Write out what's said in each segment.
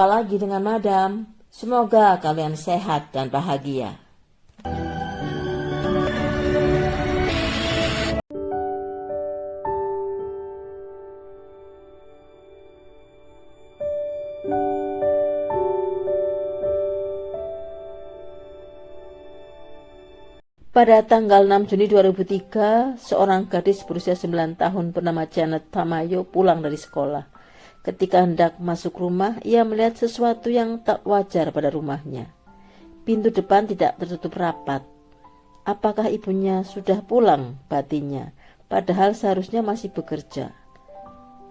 Jumpa lagi dengan Madam. Semoga kalian sehat dan bahagia. Pada tanggal 6 Juni 2003, seorang gadis berusia 9 tahun bernama Janet Tamayo pulang dari sekolah. Ketika hendak masuk rumah, ia melihat sesuatu yang tak wajar pada rumahnya. Pintu depan tidak tertutup rapat. Apakah ibunya sudah pulang, batinnya, padahal seharusnya masih bekerja.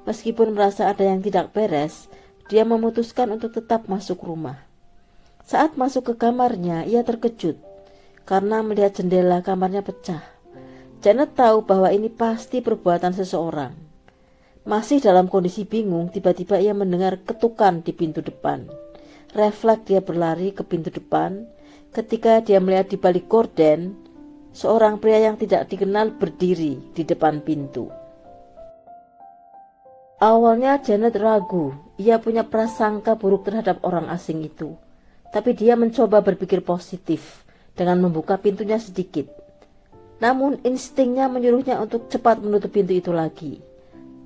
Meskipun merasa ada yang tidak beres, dia memutuskan untuk tetap masuk rumah. Saat masuk ke kamarnya, ia terkejut karena melihat jendela kamarnya pecah. Janet tahu bahwa ini pasti perbuatan seseorang. Masih dalam kondisi bingung, tiba-tiba ia mendengar ketukan di pintu depan. Refleks dia berlari ke pintu depan. Ketika dia melihat di balik gorden, seorang pria yang tidak dikenal berdiri di depan pintu. Awalnya Janet ragu, ia punya prasangka buruk terhadap orang asing itu. Tapi dia mencoba berpikir positif dengan membuka pintunya sedikit. Namun instingnya menyuruhnya untuk cepat menutup pintu itu lagi.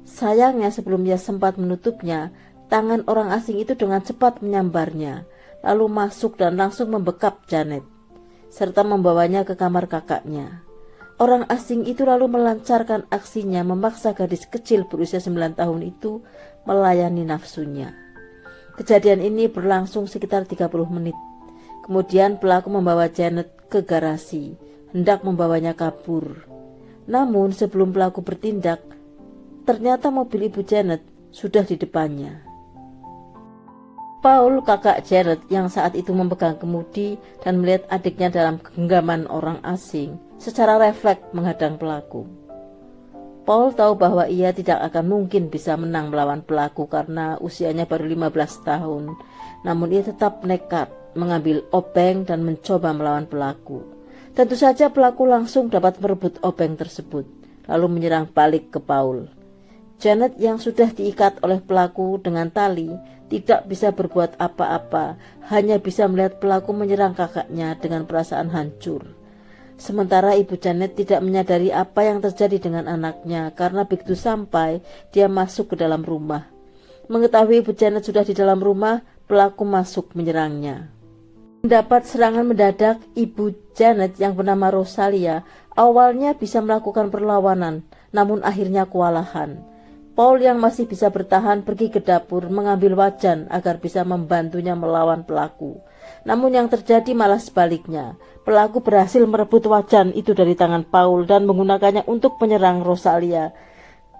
Sayangnya sebelum dia sempat menutupnya, tangan orang asing itu dengan cepat menyambarnya, lalu masuk dan langsung membekap Janet, serta membawanya ke kamar kakaknya. Orang asing itu lalu melancarkan aksinya memaksa gadis kecil berusia 9 tahun itu melayani nafsunya. Kejadian ini berlangsung sekitar 30 menit. Kemudian pelaku membawa Janet ke garasi, hendak membawanya kabur. Namun sebelum pelaku bertindak, ternyata mobil ibu Janet sudah di depannya. Paul, kakak Janet yang saat itu memegang kemudi dan melihat adiknya dalam genggaman orang asing, secara refleks menghadang pelaku. Paul tahu bahwa ia tidak akan mungkin bisa menang melawan pelaku karena usianya baru 15 tahun. Namun ia tetap nekat mengambil obeng dan mencoba melawan pelaku. Tentu saja pelaku langsung dapat merebut obeng tersebut, lalu menyerang balik ke Paul. Janet yang sudah diikat oleh pelaku dengan tali tidak bisa berbuat apa-apa, hanya bisa melihat pelaku menyerang kakaknya dengan perasaan hancur. Sementara ibu Janet tidak menyadari apa yang terjadi dengan anaknya karena begitu sampai dia masuk ke dalam rumah. Mengetahui ibu Janet sudah di dalam rumah, pelaku masuk menyerangnya. Mendapat serangan mendadak, ibu Janet yang bernama Rosalia awalnya bisa melakukan perlawanan, namun akhirnya kewalahan. Paul yang masih bisa bertahan pergi ke dapur mengambil wajan agar bisa membantunya melawan pelaku. Namun yang terjadi malah sebaliknya. Pelaku berhasil merebut wajan itu dari tangan Paul dan menggunakannya untuk menyerang Rosalia.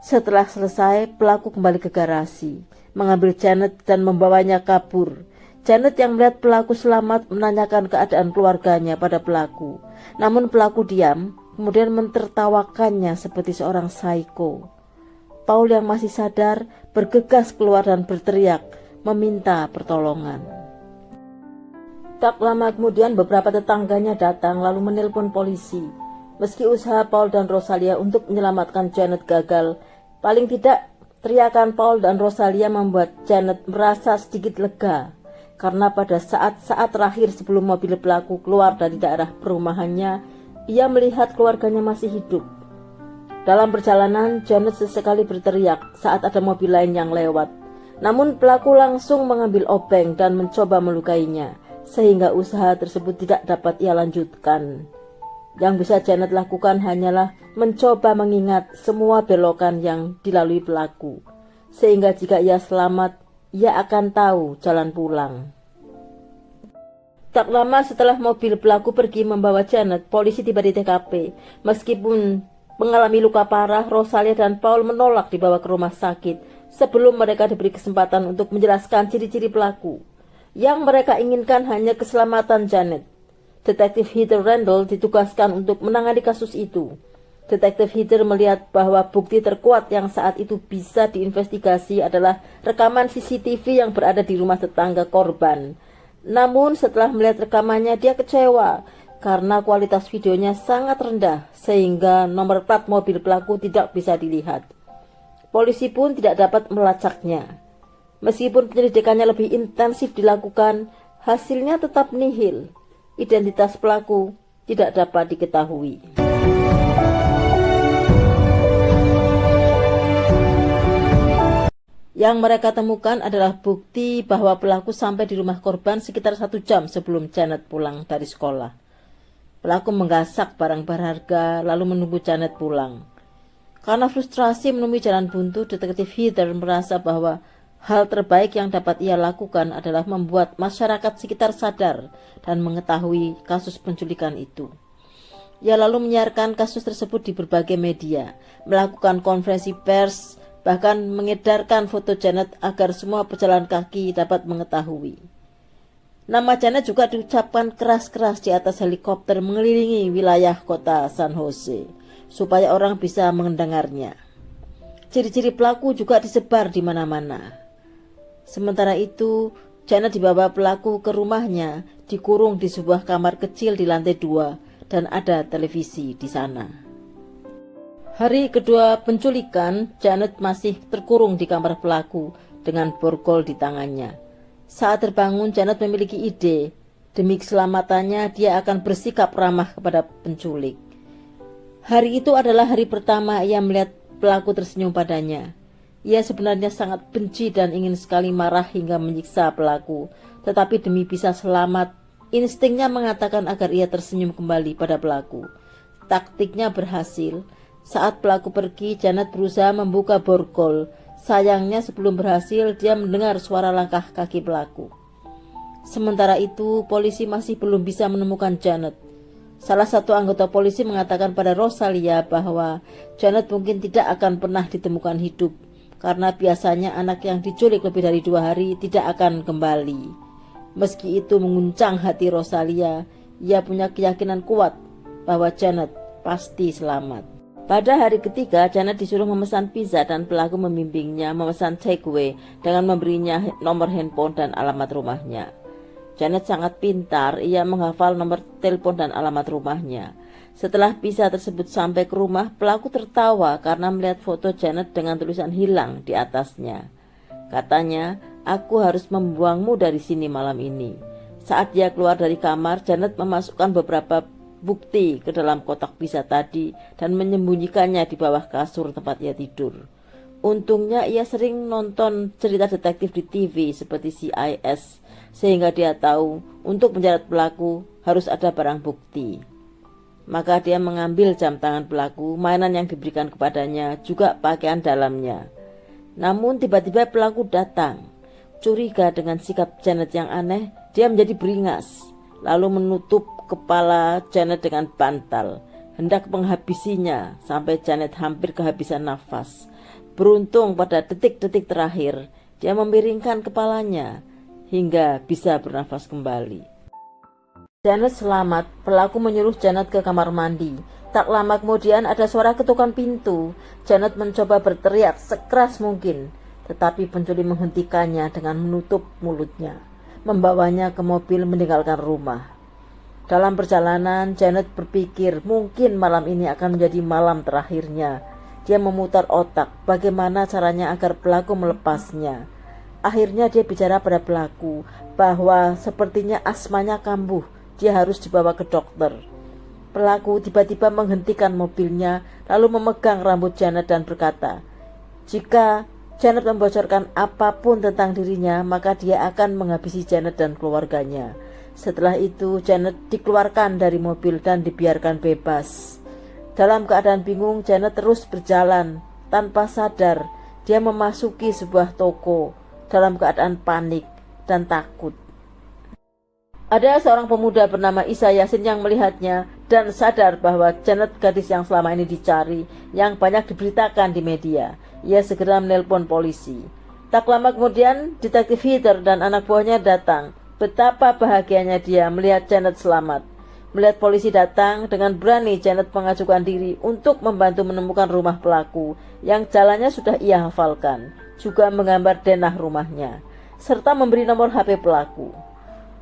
Setelah selesai, pelaku kembali ke garasi, mengambil Janet dan membawanya kabur. Janet yang melihat pelaku selamat menanyakan keadaan keluarganya pada pelaku. Namun pelaku diam, kemudian mentertawakannya seperti seorang psycho. Paul yang masih sadar bergegas keluar dan berteriak, meminta pertolongan. Tak lama kemudian beberapa tetangganya datang lalu menelpon polisi. Meski usaha Paul dan Rosalia untuk menyelamatkan Janet gagal, paling tidak teriakan Paul dan Rosalia membuat Janet merasa sedikit lega. Karena pada saat-saat terakhir sebelum mobil pelaku keluar dari daerah perumahannya, ia melihat keluarganya masih hidup. Dalam perjalanan, Janet sesekali berteriak saat ada mobil lain yang lewat. Namun pelaku langsung mengambil obeng dan mencoba melukainya, sehingga usaha tersebut tidak dapat ia lanjutkan. Yang bisa Janet lakukan hanyalah mencoba mengingat semua belokan yang dilalui pelaku, sehingga jika ia selamat, ia akan tahu jalan pulang. Tak lama setelah mobil pelaku pergi membawa Janet, polisi tiba di TKP. Meskipun mengalami luka parah, Rosalia dan Paul menolak dibawa ke rumah sakit sebelum mereka diberi kesempatan untuk menjelaskan ciri-ciri pelaku. Yang mereka inginkan hanya keselamatan Janet. Detektif Heather Randall ditugaskan untuk menangani kasus itu. Detektif Heather melihat bahwa bukti terkuat yang saat itu bisa diinvestigasi adalah rekaman CCTV yang berada di rumah tetangga korban. Namun setelah melihat rekamannya dia kecewa karena kualitas videonya sangat rendah sehingga nomor plat mobil pelaku tidak bisa dilihat. Polisi pun tidak dapat melacaknya. Meskipun penyelidikannya lebih intensif dilakukan, hasilnya tetap nihil. Identitas pelaku tidak dapat diketahui. Yang mereka temukan adalah bukti bahwa pelaku sampai di rumah korban sekitar 1 jam sebelum Janet pulang dari sekolah. Pelaku menggasak barang berharga lalu menunggu Janet pulang. Karena frustrasi menemui jalan buntu, detektif Heather merasa bahwa hal terbaik yang dapat ia lakukan adalah membuat masyarakat sekitar sadar dan mengetahui kasus penculikan itu. Ia lalu menyiarkan kasus tersebut di berbagai media, melakukan konferensi pers, bahkan mengedarkan foto Janet agar semua pejalan kaki dapat mengetahui. Nama Janet juga diucapkan keras-keras di atas helikopter mengelilingi wilayah kota San Jose, supaya orang bisa mendengarnya. Ciri-ciri pelaku juga disebar di mana-mana. Sementara itu, Janet dibawa pelaku ke rumahnya, dikurung di sebuah kamar kecil di lantai 2, dan ada televisi di sana. Hari kedua penculikan, Janet masih terkurung di kamar pelaku dengan borgol di tangannya. Saat terbangun, Janet memiliki ide. Demi keselamatannya, dia akan bersikap ramah kepada penculik. Hari itu adalah hari pertama ia melihat pelaku tersenyum padanya. Ia sebenarnya sangat benci dan ingin sekali marah hingga menyiksa pelaku. Tetapi demi bisa selamat, instingnya mengatakan agar ia tersenyum kembali pada pelaku. Taktiknya berhasil. Saat pelaku pergi, Janet berusaha membuka borgol. Sayangnya sebelum berhasil, dia mendengar suara langkah kaki pelaku. Sementara itu, polisi masih belum bisa menemukan Janet. Salah satu anggota polisi mengatakan pada Rosalia bahwa Janet mungkin tidak akan pernah ditemukan hidup, karena biasanya anak yang diculik lebih dari 2 hari tidak akan kembali. Meski itu menguncang hati Rosalia, ia punya keyakinan kuat bahwa Janet pasti selamat. Pada hari ketiga, Janet disuruh memesan pizza dan pelaku membimbingnya memesan takeaway dengan memberinya nomor handphone dan alamat rumahnya. Janet sangat pintar, ia menghafal nomor telepon dan alamat rumahnya. Setelah pizza tersebut sampai ke rumah, pelaku tertawa karena melihat foto Janet dengan tulisan hilang di atasnya. Katanya, "Aku harus membuangmu dari sini malam ini." Saat dia keluar dari kamar, Janet memasukkan beberapa bukti ke dalam kotak pizza tadi dan menyembunyikannya di bawah kasur tempat ia tidur. Untungnya ia sering nonton cerita detektif di TV seperti CIS, sehingga dia tahu untuk menjerat pelaku harus ada barang bukti. Maka dia mengambil jam tangan pelaku, mainan yang diberikan kepadanya, juga pakaian dalamnya. Namun tiba-tiba pelaku datang. Curiga dengan sikap Janet yang aneh, dia menjadi beringas, lalu menutup kepala Janet dengan bantal, hendak menghabisinya sampai Janet hampir kehabisan nafas. Beruntung pada detik-detik terakhir, dia memiringkan kepalanya hingga bisa bernafas kembali. Janet selamat. Pelaku menyuruh Janet ke kamar mandi. Tak lama kemudian ada suara ketukan pintu. Janet mencoba berteriak sekeras mungkin, tetapi penculik menghentikannya dengan menutup mulutnya, membawanya ke mobil meninggalkan rumah. Dalam perjalanan, Janet berpikir mungkin malam ini akan menjadi malam terakhirnya. Dia memutar otak bagaimana caranya agar pelaku melepasnya. Akhirnya dia bicara pada pelaku bahwa sepertinya asmanya kambuh, dia harus dibawa ke dokter. Pelaku tiba-tiba menghentikan mobilnya lalu memegang rambut Janet dan berkata, "Jika Janet membocorkan apapun tentang dirinya, maka dia akan menghabisi Janet dan keluarganya." Setelah itu, Janet dikeluarkan dari mobil dan dibiarkan bebas. Dalam keadaan bingung, Janet terus berjalan. Tanpa sadar, dia memasuki sebuah toko dalam keadaan panik dan takut. Ada seorang pemuda bernama Isa Yasin yang melihatnya dan sadar bahwa Janet gadis yang selama ini dicari, yang banyak diberitakan di media. Ia segera menelpon polisi. Tak lama kemudian, detektif Heather dan anak buahnya datang. Betapa bahagianya dia melihat Janet selamat. Melihat polisi datang, dengan berani Janet mengajukan diri untuk membantu menemukan rumah pelaku yang jalannya sudah ia hafalkan, juga menggambar denah rumahnya, serta memberi nomor HP pelaku.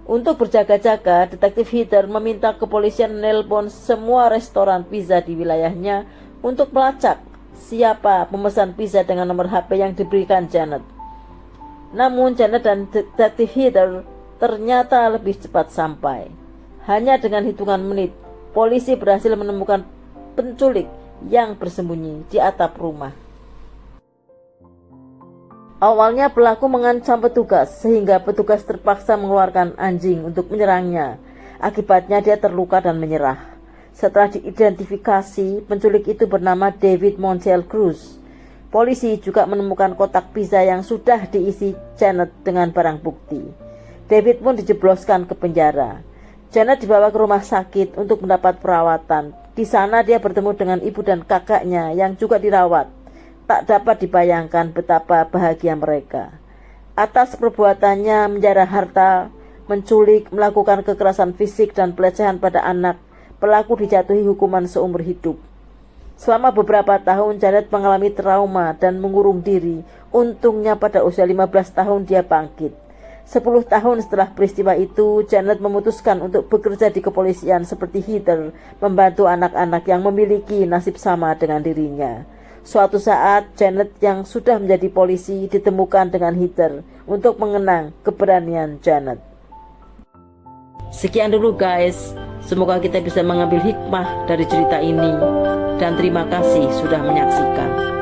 Untuk berjaga-jaga, detektif Heather meminta kepolisian menelpon semua restoran pizza di wilayahnya untuk melacak siapa pemesan pizza dengan nomor HP yang diberikan Janet. Namun Janet dan detektif Heather ternyata lebih cepat sampai. Hanya dengan hitungan menit, polisi berhasil menemukan penculik yang bersembunyi di atap rumah. Awalnya pelaku mengancam petugas sehingga petugas terpaksa mengeluarkan anjing untuk menyerangnya. Akibatnya dia terluka dan menyerah. Setelah diidentifikasi, penculik itu bernama David Montiel Cruz. Polisi juga menemukan kotak pizza yang sudah diisi Janet dengan barang bukti. David pun dijebloskan ke penjara. Janet dibawa ke rumah sakit untuk mendapat perawatan. Di sana dia bertemu dengan ibu dan kakaknya yang juga dirawat. Tak dapat dibayangkan betapa bahagia mereka. Atas perbuatannya menjara harta, menculik, melakukan kekerasan fisik dan pelecehan pada anak, pelaku dijatuhi hukuman seumur hidup. Selama beberapa tahun Janet mengalami trauma dan mengurung diri. Untungnya pada usia 15 tahun dia bangkit. 10 tahun setelah peristiwa itu, Janet memutuskan untuk bekerja di kepolisian seperti Heather, membantu anak-anak yang memiliki nasib sama dengan dirinya. Suatu saat, Janet yang sudah menjadi polisi ditemukan dengan Heather untuk mengenang keberanian Janet. Sekian dulu guys, semoga kita bisa mengambil hikmah dari cerita ini. Dan terima kasih sudah menyaksikan.